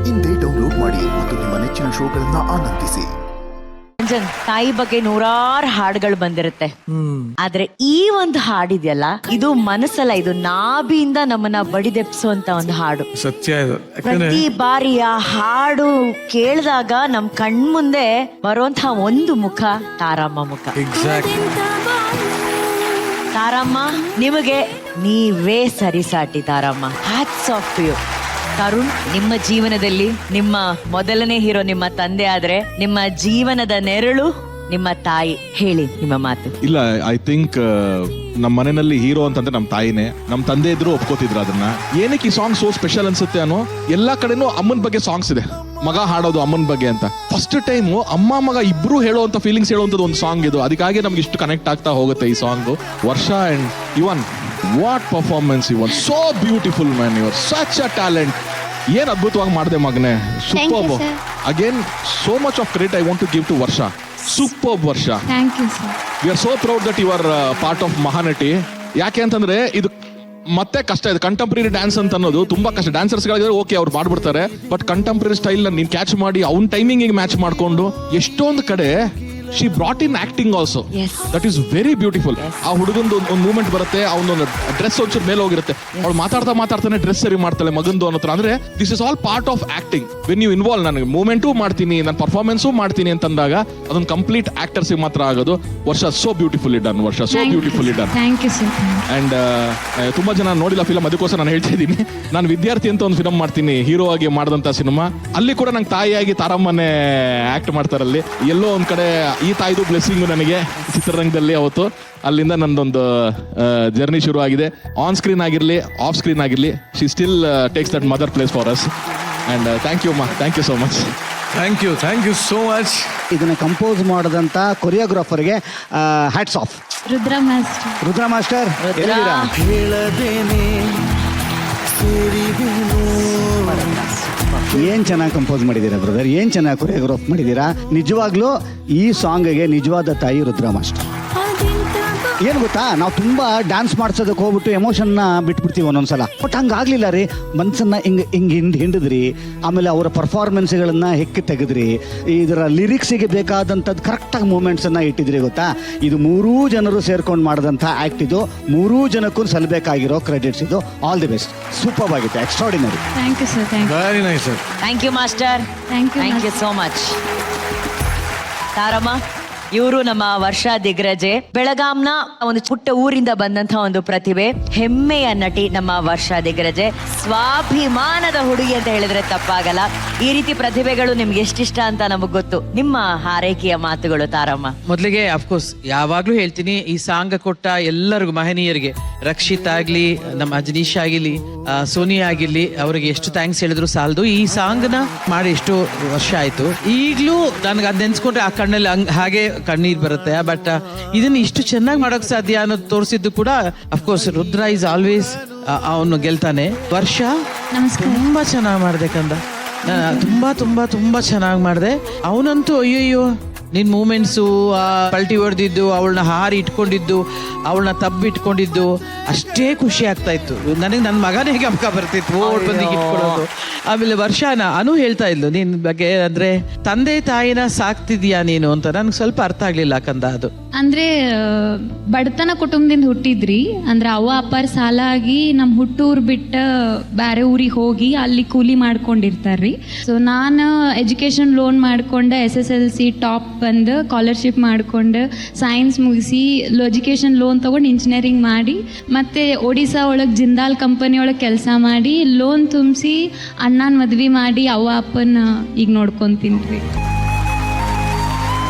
ಇಂದೇ ಡೌನ್ಲೋಡ್ ಮಾಡಿ ಮತ್ತು ನಿಮ್ಮ ನೆಚ್ಚಿನ ಶೋಗಳನ್ನ ಆನಂದಿಸಿ. ತಾಯಿ ಬಗ್ಗೆ ನೂರಾರು ಹಾಡುಗಳು ಬಂದಿರುತ್ತೆ, ಆದ್ರೆ ಈ ಒಂದು ಹಾಡಿದೆಯಲ್ಲ, ಇದು ಮನಸ್ಸಲ್ಲ, ಇದು ನಾಭಿಯಿಂದ ನಮ್ಮನ್ನ ಬಡಿದೆಪ್ಸುವಂತ ಒಂದು ಹಾಡು. ಸತ್ಯ ಇದು. ಪ್ರತಿ ಬಾರಿ ಆ ಹಾಡು ಕೇಳಿದಾಗ ನಮ್ ಕಣ್ಮುಂದೆ ಬರುವಂತ ಒಂದು ಮುಖ ತಾರಮ್ಮ ಮುಖ. ತಾರಮ್ಮ, ನಿಮಗೆ ನೀವೇ ಸರಿಸಾಟಿ Taramma. Hats off you. Tarun, ನಿಮ್ಮ ಜೀವನದಲ್ಲಿ ನಿಮ್ಮ ಮೊದಲನೇ ಹೀರೋ ನಿಮ್ಮ ತಂದೆ ಆದ್ರೆ ನಿಮ್ಮ ಜೀವನದ ನೆರಳು ನಿಮ್ಮ ತಾಯಿ. ಹೇಳಿ ನಿಮ್ಮ ಮಾತು. ಇಲ್ಲ, ಐ ಥಿಂಕ್ ನಮ್ಮ ಮನೆಯಲ್ಲಿ ಹೀರೋ ಅಂತಂದ್ರೆ ನಮ್ಮ ತಾಯಿನೇ. ನಮ್ಮ ತಂದೆ ಇದ್ರು ಒಪ್ಕೋತಿದ್ರು ಅದನ್ನ. ಏನಕ್ಕೆ ಈ ಸಾಂಗ್ ಸೋ ಸ್ಪೆಷಲ್ ಅನ್ಸುತ್ತೆ ಅನ್ನೋ, ಎಲ್ಲಾ ಕಡೆನೂ ಅಮ್ಮನ ಬಗ್ಗೆ ಸಾಂಗ್ಸ್ ಇದೆ, ಮಗ ಹಾಡೋದು ಅಮ್ಮನ ಬಗ್ಗೆ ಅಂತ. ಫಸ್ಟ್ ಟೈಮ್ ಅಮ್ಮ ಮಗ ಇಬ್ರು ಹೇಳುವಂತ ಫೀಲಿಂಗ್ಸ್ ಹೇಳುವಂತದ್ದು ಒಂದು ಸಾಂಗ್ ಇದು. ಅದಕ್ಕಾಗಿ ನಮ್ಗೆ ಇಷ್ಟು ಕನೆಕ್ಟ್ ಆಗ್ತಾ ಹೋಗುತ್ತೆ ಈ ಸಾಂಗ್. ವರ್ಷ ಅಂಡ್ ಇವನ್, ವಾಟ್ ಪರ್ಫಾರ್ಮೆನ್ಸ್ ಇವನ್, so beautiful man, your such a talent. ಏನ್ ಅದ್ಭುತವಾಗಿ ಮಾಡಿದೆ ಮಗನೇ, superb. Again so much of credit I want to give to Varsha. Superb Varsha. We are so proud that you are part of Mahanati. ಯಾಕೆ ಅಂತಂದ್ರೆ ಇದು ಮತ್ತೆ ಕಷ್ಟ ಇದೆ. ಕಂಟೆಂಪ್ರರಿ ಡ್ಯಾನ್ಸ್ ಅಂತ ಅನ್ನೋದು ತುಂಬಾ ಕಷ್ಟ. ಡ್ಯಾನ್ಸರ್ಸ್ ಗಳಿದ್ರೆ ಓಕೆ, ಅವ್ರು ಮಾಡ್ಬಿಡ್ತಾರೆ. ಬಟ್ ಕಂಟೆಂಪ್ರರಿ ಸ್ಟೈಲ್ ನೀನ್ ಕ್ಯಾಚ್ ಮಾಡಿ ಅವ್ನ ಟೈಮಿಂಗ್ ಮ್ಯಾಚ್ ಮಾಡ್ಕೊಂಡು ಎಷ್ಟೊಂದು ಕಡೆ she brought in acting also. That is very beautiful. ಆ ಹುಡುಗಂದು ಒಂದು ಮೂವ್ಮೆಂಟ್ ಬರುತ್ತೆ, ಅವನೊಂದು ಡ್ರೆಸ್ ಒಂಚೂರು ಮೇಲೆ ಹೋಗಿರುತ್ತೆ, ಅವ್ಳು ಮಾತಾಡ್ತಾನೆ ಡ್ರೆಸ್ ಸರಿ ಮಾಡ್ತಾಳೆ ಮಗಂದು ಅನ್ನೋತ್ರ. ಅಂದ್ರೆ this is all part of acting. When you involve, ನನಗೆ ಮೂವ್ಮೆಂಟು ಮಾಡ್ತೀನಿ, ನಾನು ಪರ್ಫಾರ್ಮೆನ್ಸು ಮಾಡ್ತೀನಿ ಅಂತಂದಾಗ ಅದೊಂದು ಕಂಪ್ಲೀಟ್ ಆಕ್ಟರ್ಸ್ ಮಾತ್ರ ಆಗೋದು. ವರ್ಷ ಸೋ ಬ್ಯೂಟಿಫುಲ್ ಡನ್. ವರ್ಷ ಸೋ ಬ್ಯೂಟಿಫುಲ್ ಡನ್. ಅಂಡ್ ತುಂಬಾ ಜನ ನೋಡಿಲ್ಲ ಫಿಲಮ್, ಅದಕ್ಕೋಸ್ಕರ ನಾನು ಹೇಳ್ತಾ ಇದ್ದೀನಿ. ನಾನು ವಿದ್ಯಾರ್ಥಿ ಅಂತ ಒಂದು ಫಿಲಮ್ ಮಾಡ್ತೀನಿ, ಹೀರೋ ಆಗಿ ಮಾಡಿದಂತ ಸಿನಿಮಾ. ಅಲ್ಲಿ ಕೂಡ ನಂಗೆ ತಾಯಿಯಾಗಿ ತಾರಮ್ಮನೆ ಆಕ್ಟ್ ಮಾಡ್ತಾರಲ್ಲಿ. ಎಲ್ಲೋ ಒಂದ್ ಕಡೆ ಈ ತಾಯಿದು ಬ್ಲೆಸ್ಸಿಂಗ್ ನನಗೆ ಚಿತ್ರರಂಗದಲ್ಲಿ ಅವತ್ತು. ಅಲ್ಲಿಂದ ನಂದೊಂದು ಜರ್ನಿ ಶುರು ಆಗಿದೆ. ಆನ್ ಸ್ಕ್ರೀನ್ ಆಗಿರ್ಲಿ, ಆಫ್ ಸ್ಕ್ರೀನ್ ಆಗಿರ್ಲಿ, she still takes that mother place for us. And thank you ಮಾ, thank you so much. Thank you so much. ಇದನ್ನ ಕಂಪೋಸ್ ಮಾಡಿದಂತ ಕೊರಿಯೋಗ್ರಾಫರ್ಗೆ ಹ್ಯಾಟ್ಸ್ ಆಫ್. ರುದ್ರ ಮಾಸ್ಟರ್ ಏನ್ ಚೆನ್ನಾಗಿ ಕಂಪೋಸ್ ಮಾಡಿದ್ದೀರಾ ಬ್ರದರ್, ಏನ್ ಚೆನ್ನಾಗಿ ಕೊರಿಯೋಗ್ರಾಫ್ ಮಾಡಿದ್ದೀರಾ. ನಿಜವಾಗ್ಲೂ ಈ ಸಾಂಗ್ಗೆ ನಿಜವಾದ ತಾಯಿ ರುದ್ರ ಮಾಸ್ಟರ್. ಏನು ಗೊತ್ತಾ, ನಾವು ತುಂಬಾ ಡ್ಯಾನ್ಸ್ ಮಾಡ್ಸೋದಕ್ಕೆ ಹೋಗ್ಬಿಟ್ಟು ಎಮೋಷನ್ನ ಬಿಟ್ಬಿಡ್ತೀವಿ ಒಂದೊಂದ್ಸಲ. ಬಟ್ ಹಂಗಾಗ್ಲಿಲ್ಲ ರೀ, ಮನ್ಸನ್ನ ಹಿಂಡಿದ್ರಿ. ಆಮೇಲೆ ಅವರ ಪರ್ಫಾರ್ಮೆನ್ಸ್ಗಳನ್ನ ಹೆಕ್ಕಿ ತೆಗೆದ್ರಿ. ಇದರ ಲಿರಿಕ್ಸಿಗೆ ಬೇಕಾದಂಥದ್ದು ಕರೆಕ್ಟಾಗಿ ಮೂಮೆಂಟ್ಸನ್ನ ಇಟ್ಟಿದ್ರಿ. ಗೊತ್ತಾ, ಇದು ಮೂರೂ ಜನರು ಸೇರ್ಕೊಂಡು ಮಾಡಿದಂಥ ಆ್ಯಕ್ಟ್. ಇದು ಮೂರೂ ಜನಕ್ಕೂ ಸಲ್ಲಬೇಕಾಗಿರೋ ಕ್ರೆಡಿಟ್ಸ್. ಇದು ಆಲ್ ದಿ ಬೆಸ್ಟ್. ಸೂಪರ್ ಆಗಿತ್ತು, extraordinary. Very nice sir. Thank you master. Thank you so much. Taramma, ಇವರು ನಮ್ಮ ವರ್ಷ ದಿಗ್ಗಜೆ. ಬೆಳಗಾಂನ ಒಂದು ಪುಟ್ಟ ಊರಿಂದ ಬಂದಂತ ಒಂದು ಪ್ರತಿಭೆ, ಹೆಮ್ಮೆಯ ನಟಿ ನಮ್ಮ ವರ್ಷ ದಿಗ್ಗಜೆ. ಸ್ವಾಭಿಮಾನದ ಹುಡುಗಿ ಅಂತ ಹೇಳಿದ್ರೆ ತಪ್ಪಾಗಲ್ಲ. ಈ ರೀತಿ ಪ್ರತಿಭೆಗಳು ನಿಮ್ಗೆ ಎಷ್ಟಿಷ್ಟ ಅಂತ ನಮಗ್ ಗೊತ್ತು. ನಿಮ್ಮ ಹಾರೈಕೆಯ ಮಾತುಗಳು ತಾರಮ್ಮ. ಮೊದಲಿಗೆ ಅಫ್ಕೋರ್ಸ್ ಯಾವಾಗ್ಲೂ ಹೇಳ್ತೀನಿ, ಈ ಸಾಂಗ್ ಕೊಟ್ಟ ಎಲ್ಲರಿಗೂ, ಮಹನೀಯರಿಗೆ, ರಕ್ಷಿತ್ ಆಗ್ಲಿ, ನಮ್ಮ ಅಜನೀಶ್ ಆಗಿರ್ಲಿ, ಸೋನಿಯಾ ಆಗಿರ್ಲಿ, ಅವ್ರಿಗೆ ಎಷ್ಟು ಥ್ಯಾಂಕ್ಸ್ ಹೇಳಿದ್ರು ಸಾಲದು. ಈ ಸಾಂಗ್ ನ ಮಾಡಿ ಎಷ್ಟು ವರ್ಷ ಆಯ್ತು. ಈಗ್ಲೂ ನನ್ಗೆ ಅದ್ ನೆನ್ಸ್ಕೊಂಡ್ರೆ ಆ ಕಣ್ಣಲ್ಲಿ ಹಾಗೆ ಕಣ್ಣೀರ್ ಬರುತ್ತೆ. ಬಟ್ ಇದನ್ನ ಇಷ್ಟು ಚೆನ್ನಾಗಿ ಮಾಡೋಕ್ ಸಾಧ್ಯ ಅನ್ನೋದು ತೋರಿಸಿದ್ದು ಕೂಡ ಅಫ್ಕೋರ್ಸ್ ರುದ್ರ ಇಸ್ ಆಲ್ವೇಸ್, ಅವನು ಗೆಲ್ತಾನೆ. ವರ್ಷ ತುಂಬಾ ಚೆನ್ನಾಗಿ ಮಾಡ್ದೆ ಕಂದ, ತುಂಬಾ ತುಂಬಾ ತುಂಬಾ ಚೆನ್ನಾಗಿ ಮಾಡಿದೆ. ಅವನಂತೂ ಅಯ್ಯಯ್ಯೋ, ನಿನ್ ಮೂಮೆಂಟ್ಸು, ಪಲ್ಟಿ ಹೊಡೆದಿದ್ದು, ಅವಳನ್ನ ಹಾರಿ ಇಟ್ಕೊಂಡಿದ್ದು, ಅವಳನ್ನ ತಬ್ಬಿಟ್ಕೊಂಡಿದ್ದು ಅಷ್ಟೇ ಖುಷಿ ಆಗ್ತಾ ಇತ್ತು ನನಗೆ. ನನ್ನ ಮಗನೇ ಗಮಕ ಬರ್ತಿತ್ತು ಓಡ್ ಬಂದಿಗೆ ಇಟ್ಕೊಳ್ಳೋದು. ಆಮೇಲೆ ವರ್ಷನ ಅನು ಹೇಳ್ತಾ ಇದ್ಲು ನಿನ್ ಬಗ್ಗೆ, ಅಂದ್ರೆ ತಂದೆ ತಾಯಿನ ಸಾಕ್ತಿದ್ಯಾ ನೀನು ಅಂತ. ನನ್ಗೆ ಸ್ವಲ್ಪ ಅರ್ಥ ಆಗ್ಲಿಲ್ಲ ಕಂದ ಅದು. ಅಂದ್ರೆ ಬಡತನ ಕುಟುಂಬದಿಂದ ಹುಟ್ಟಿದ್ರಿ, ಅಂದ್ರೆ ಅವ್ವ ಅಪ್ಪರ ಸಾಲ ಆಗಿ ನಮ್ಮ ಹುಟ್ಟೂರ್ ಬಿಟ್ಟ ಬೇರೆ ಊರಿಗೆ ಹೋಗಿ ಅಲ್ಲಿ ಕೂಲಿ ಮಾಡ್ಕೊಂಡಿರ್ತಾರ್ರಿ. ಸೊ ನಾನು ಎಜುಕೇಶನ್ ಲೋನ್ ಮಾಡ್ಕೊಂಡೆ, SSLC ಟಾಪ್ ಬಂದು ಸ್ಕಾಲರ್ಶಿಪ್ ಮಾಡ್ಕೊಂಡು ಸೈನ್ಸ್ ಮುಗಿಸಿ ಎಜುಕೇಶನ್ ಲೋನ್ ತಗೊಂಡು ಇಂಜಿನಿಯರಿಂಗ್ ಮಾಡಿ, ಮತ್ತೆ ಒಡಿಶಾ ಒಳಗೆ ಜಿಂದಾಲ್ ಕಂಪನಿ ಒಳಗೆ ಕೆಲಸ ಮಾಡಿ ಲೋನ್ ತುಂಬಿಸಿ ಅಣ್ಣನ ಮದ್ವೆ ಮಾಡಿ ಅವ್ವ ಅಪ್ಪನ ಈಗ ನೋಡ್ಕೊಂತೀನಿ.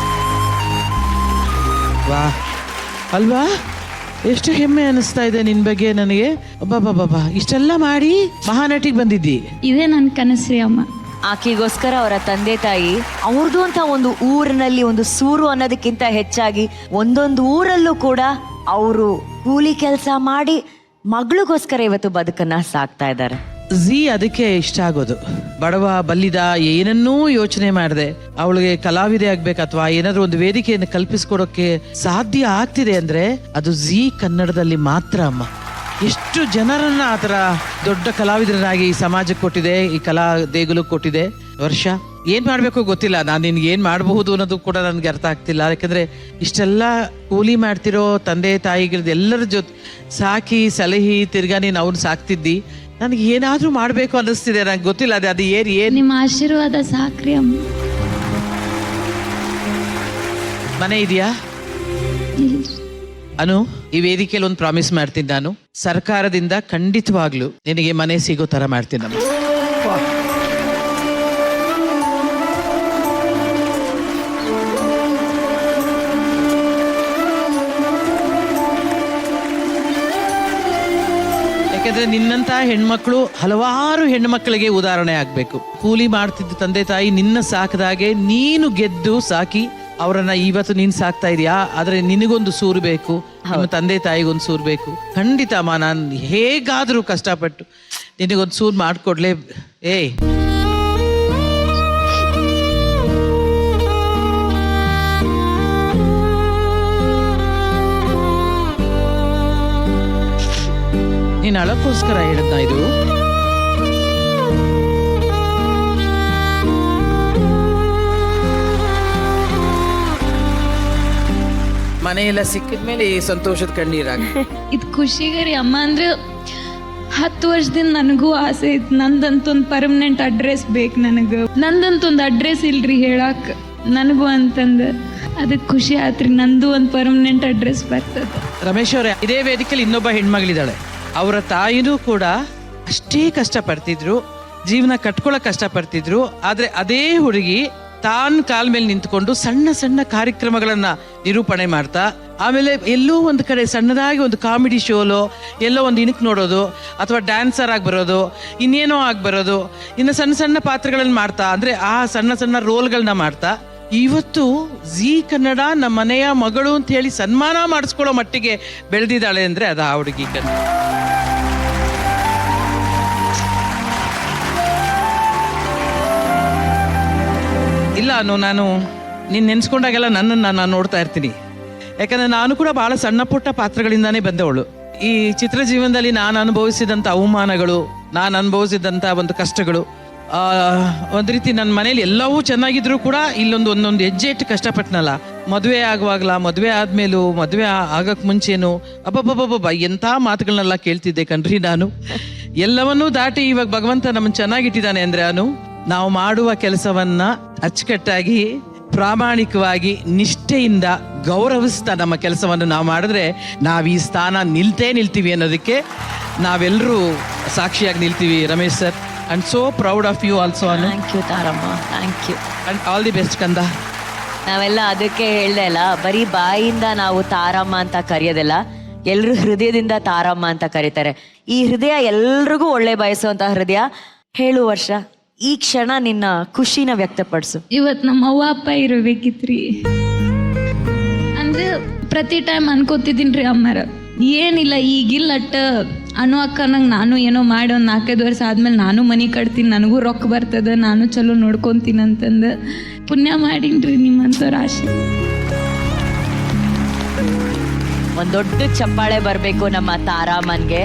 ವಾ ಅಲ್ವಾ, ಎಷ್ಟು ಹೆಮ್ಮೆ ಅನಿಸ್ತಾ ಇದೆ ನಿನ್ ಬಗ್ಗೆ ನನಗೆ. ಬಾಬಾ, ಇಷ್ಟೆಲ್ಲ ಮಾಡಿ ಮಹಾನಟಿಗೆ ಬಂದಿದ್ದಿ. ಇದೇ ನನ್ನ ಕನಸ್ರಿ ಅಮ್ಮ. ಆಕೆಗೋಸ್ಕರ ಅವರ ತಂದೆ ತಾಯಿ ಅವ್ರದ್ದು ಅಂತ ಒಂದು ಊರಿನಲ್ಲಿ ಒಂದು ಸೂರು ಅನ್ನೋದಕ್ಕಿಂತ ಹೆಚ್ಚಾಗಿ ಒಂದೊಂದು ಊರಲ್ಲೂ ಕೂಡ ಅವರು ಕೂಲಿ ಕೆಲಸ ಮಾಡಿ ಮಗಳಿಗೋಸ್ಕರ ಇವತ್ತು ಬದುಕನ್ನ ಸಾಕ್ತಾ ಇದ್ದಾರೆ. ಅದಕ್ಕೆ ಇಷ್ಟ ಆಗೋದು. ಬಡವ ಬಲ್ಲಿದ ಏನನ್ನೂ ಯೋಚನೆ ಮಾಡಿದೆ ಅವಳಿಗೆ ಕಲಾವಿದೆ ಆಗ್ಬೇಕು ಅಥವಾ ಏನಾದ್ರೂ ಒಂದು ವೇದಿಕೆಯನ್ನು ಕಲ್ಪಿಸ್ಕೊಡೋಕೆ ಸಾಧ್ಯ ಆಗ್ತಿದೆ ಅಂದ್ರೆ ಅದು ಜೀ ಕನ್ನಡದಲ್ಲಿ ಮಾತ್ರ ಅಮ್ಮ. ಎಷ್ಟು ಜನರನ್ನ ಆ ಥರ ದೊಡ್ಡ ಕಲಾವಿದರನ್ನಾಗಿ ಈ ಸಮಾಜಕ್ಕೆ ಕೊಟ್ಟಿದೆ, ಈ ಕಲಾ ದೇಗುಲು ಕೊಟ್ಟಿದೆ. ವರ್ಷ ಏನ್ ಮಾಡ್ಬೇಕು ಗೊತ್ತಿಲ್ಲ, ನಾನು ನಿನ್ಗೆ ಏನ್ ಮಾಡಬಹುದು ಅನ್ನೋದು ಕೂಡ ನನ್ಗೆ ಅರ್ಥ ಆಗ್ತಿಲ್ಲ. ಯಾಕಂದ್ರೆ ಇಷ್ಟೆಲ್ಲ ಕೂಲಿ ಮಾಡ್ತಿರೋ ತಂದೆ ತಾಯಿಗಳದ್ದು ಎಲ್ಲರ ಜೊತೆ ಸಾಕಿ ಸಲಹಿ ತಿರ್ಗಾ ನೀನು ಅವ್ನು ಸಾಕ್ತಿದ್ದಿ. ನನಗೆ ಏನಾದ್ರೂ ಮಾಡ್ಬೇಕು ಅನ್ನಿಸ್ತಿದೆ, ನಂಗೆ ಗೊತ್ತಿಲ್ಲ ಅದು ಏನ್ ನಿಮ್ಮ ಆಶೀರ್ವಾದ ಸಾಕ್ರಿ ಅಮ್ಮ. ಮನೆ ಇದೆಯಾ ಅನು? ಈ ವೇದಿಕೆಯಲ್ಲಿ ಒಂದು ಪ್ರಾಮಿಸ್ ಮಾಡ್ತೀನಿ ನಾನು, ಸರ್ಕಾರದಿಂದ ಖಂಡಿತವಾಗ್ಲೂ ನಿನಗೆ ಮನೆ ಸಿಗೋ ತರ ಮಾಡ್ತೀನಿ ನಾನು. ಯಾಕಂದ್ರೆ ನಿನ್ನಂತ ಹೆಣ್ಮಕ್ಳು ಹಲವಾರು ಹೆಣ್ಮಕ್ಳಿಗೆ ಉದಾಹರಣೆ ಆಗ್ಬೇಕು. ಕೂಲಿ ಮಾಡ್ತಿದ್ದ ತಂದೆ ತಾಯಿ ನಿನ್ನ ಸಾಕದಾಗೆ ನೀನು ಗೆದ್ದು ಸಾಕಿ ಅವರನ್ನ ಇವತ್ತು ನೀನ್ ಸಾಕ್ತಾ ಇದೀಯಾ. ಆದ್ರೆ ನಿನಗೊಂದು ಸೂರು ಬೇಕು, ನಿಮ್ಮ ತಂದೆ ತಾಯಿಗೊಂದು ಸೂರು ಬೇಕು. ಖಂಡಿತ ಅಮ್ಮ, ನಾನು ಹೇಗಾದ್ರೂ ಕಷ್ಟಪಟ್ಟು ನಿನಗೊಂದು ಸೂರು ಮಾಡ್ಕೊಡ್ಲೇ. ನೀನ್ ಅಳಕ್ಕೋಸ್ಕರ ಹೇಳದ್ನ ಇದು? ಮನೆಯೆಲ್ಲ ಸಿಕ್ಕಿದ್ಮೇಲೆ ಈ ಸಂತೋಷದ ಕಣ್ಣೀರಾಗ ಇದು ಖುಷಿಗೆ ರೀ ಅಮ್ಮ. ಅಂದ್ರೆ 10 ವರ್ಷದಿಂದ ನನಗೂ ಆಸೆ ಇತ್ತು, ನಂದಂತೊಂದು ಪರ್ಮನೆಂಟ್ ಅಡ್ರೆಸ್ ಬೇಕು. ನನಗೆ ನಂದಂತೊಂದು ಅಡ್ರೆಸ್ ಇಲ್ರಿ ಹೇಳಕ್ ನನಗೂ ಅಂತಂದು ಅದಕ್ಕೆ ಖುಷಿ ಆತ್ರಿ. ನಂದು ಒಂದು ಪರ್ಮನೆಂಟ್ ಅಡ್ರೆಸ್ ಬರ್ತದೆ. ರಮೇಶ್ ಅವರೇ, ಇದೇ ವೇದಿಕೆಯಲ್ಲಿ ಇನ್ನೊಬ್ಬ ಹೆಣ್ಮಗಳಿದ್ದಾಳೆ. ಅವರ ತಾಯಿನೂ ಕೂಡ ಅಷ್ಟೇ ಕಷ್ಟಪಡ್ತಿದ್ರು, ಜೀವನ ಕಟ್ಕೊಳಕ್ ಕಷ್ಟಪಡ್ತಿದ್ರು. ಆದ್ರೆ ಅದೇ ಹುಡುಗಿ ತಾನ್ ಕಾಲ್ ಮೇಲೆ ನಿಂತ್ಕೊಂಡು ಸಣ್ಣ ಸಣ್ಣ ಕಾರ್ಯಕ್ರಮಗಳನ್ನ ನಿರೂಪಣೆ ಮಾಡ್ತಾ, ಆಮೇಲೆ ಎಲ್ಲೋ ಒಂದು ಕಡೆ ಸಣ್ಣದಾಗಿ ಒಂದು ಕಾಮಿಡಿ ಶೋಲೋ ಎಲ್ಲೋ ಒಂದು ಇಣಕ್ ನೋಡೋದು, ಅಥವಾ ಡ್ಯಾನ್ಸರ್ ಆಗಿ ಬರೋದು, ಇನ್ನೇನೋ ಆಗಿ ಬರೋದು, ಇನ್ನು ಸಣ್ಣ ಸಣ್ಣ ಪಾತ್ರಗಳನ್ನ ಮಾಡ್ತಾ, ಅಂದ್ರೆ ಆ ಸಣ್ಣ ಸಣ್ಣ ರೋಲ್ಗಳನ್ನ ಮಾಡ್ತಾ ಇವತ್ತು ಜೀ ಕನ್ನಡ ನಮ್ಮ ಮನೆಯ ಮಗಳು ಅಂತ ಹೇಳಿ ಸನ್ಮಾನ ಮಾಡಿಸ್ಕೊಳ್ಳೋ ಮಟ್ಟಿಗೆ ಬೆಳೆದಿದ್ದಾಳೆ ಅಂದ್ರೆ ಅದು ಆ ಹುಡುಗಿ ಕನ್ನಡ. ಇಲ್ಲ ನಾನು ನೀನು ನೆನೆಸ್ಕೊಂಡಾಗೆಲ್ಲ ನನ್ನನ್ನು ನಾನು ನೋಡ್ತಾ ಇರ್ತೀನಿ. ಯಾಕಂದರೆ ನಾನು ಕೂಡ ಭಾಳ ಸಣ್ಣ ಪುಟ್ಟ ಪಾತ್ರಗಳಿಂದಾನೇ ಬಂದವಳು. ಈ ಚಿತ್ರ ಜೀವನದಲ್ಲಿ ನಾನು ಅನುಭವಿಸಿದಂಥ ಅವಮಾನಗಳು, ನಾನು ಅನುಭವಿಸಿದಂಥ ಒಂದು ಕಷ್ಟಗಳು, ಒಂದು ರೀತಿ ನನ್ನ ಮನೇಲಿ ಎಲ್ಲವೂ ಚೆನ್ನಾಗಿದ್ರು ಕೂಡ ಒಂದೊಂದು ಹೆಜ್ಜೆ ಇಟ್ಟು ಕಷ್ಟಪಟ್ಟನಲ್ಲ. ಮದುವೆ ಆಗುವಾಗಲ, ಮದುವೆ ಆದ್ಮೇಲೂ, ಮದುವೆ ಆಗಕ್ಕೆ ಮುಂಚೆನೂ ಅಬ್ಬಬ್ಬಬ್ಬಬ್ಬ ಎಂಥ ಮಾತುಗಳನ್ನೆಲ್ಲ ಕೇಳ್ತಿದ್ದೆ ಕಣ್ರಿ ನಾನು. ಎಲ್ಲವನ್ನೂ ದಾಟಿ ಇವಾಗ ಭಗವಂತ ನಮ್ಮನ್ನು ಚೆನ್ನಾಗಿಟ್ಟಿದ್ದಾನೆ ಅಂದರೆ ನಾವು ಮಾಡುವ ಕೆಲಸವನ್ನ ಅಚ್ಚುಕಟ್ಟಾಗಿ, ಪ್ರಾಮಾಣಿಕವಾಗಿ, ನಿಷ್ಠೆಯಿಂದ ಗೌರವಿಸ್ತಾ ನಮ್ಮ ಕೆಲಸವನ್ನು ನಾವು ಮಾಡಿದ್ರೆ ನಾವು ಈ ಸ್ಥಾನ ನಿಲ್ತೀವಿ ಅನ್ನೋದಕ್ಕೆ ನಾವೆಲ್ಲರೂ ಸಾಕ್ಷಿಯಾಗಿ ನಿಲ್ತೀವಿ. Ramesh sir, I am so proud of you also. Thank you Taramma, thank you and all the best ಕಂದ. ನಾವೆಲ್ಲ ಅದಕ್ಕೆ ಹೇಳ್ದೆ ಅಲ್ಲ, ಬರೀ ಬಾಯಿಂದ ನಾವು ತಾರಮ್ಮ ಅಂತ ಕರೆಯೋದಿಲ್ಲ, ಎಲ್ರು ಹೃದಯದಿಂದ ತಾರಮ್ಮ ಅಂತ ಕರೀತಾರೆ. ಈ ಹೃದಯ ಎಲ್ರಿಗೂ ಒಳ್ಳೆ ಬಯಸುವಂತ ಹೃದಯ. ಹೇಳು ವರ್ಷ, ಈ ಕ್ಷಣ ನಿನ್ನ ಖುಷಿನ ವ್ಯಕ್ತಪಡಿಸು. ಇವತ್ತು ನಮ್ಮ ಅವ್ವ ಅಪ್ಪ ಇರಬೇಕಿತ್ರಿ. ಅಂದ್ರೆ ಪ್ರತಿ ಟೈಮ್ ಅನ್ಕೋತಿದ್ದೀನಿ ರೀ ಅಮ್ಮರ, ಏನಿಲ್ಲ ಈಗಿಲ್ಲ ಅಟ್ಟ ಅನ್ನೋ ಅಕ್ಕ ನಂಗೆ ನಾನು ಏನೋ ಮಾಡಿ ಒಂದು 4-5 ವರ್ಷ ಆದ್ಮೇಲೆ ನಾನು ಮನೆ ಕಟ್ತೀನಿ, ನನಗೂ ರೊಕ್ಕ ಬರ್ತದ, ನಾನು ಚಲೋ ನೋಡ್ಕೊತೀನಿ ಅಂತಂದು ಪುಣ್ಯ ಮಾಡೀನ್ರಿ ನಿಮ್ಮಂಥವ್ರ ಆಶೆ. ಒಂದ್ ದೊಡ್ಡ ಚಪ್ಪಾಳೆ ಬರ್ಬೇಕು ನಮ್ಮ ತಾರಾಮನ್ಗೆ.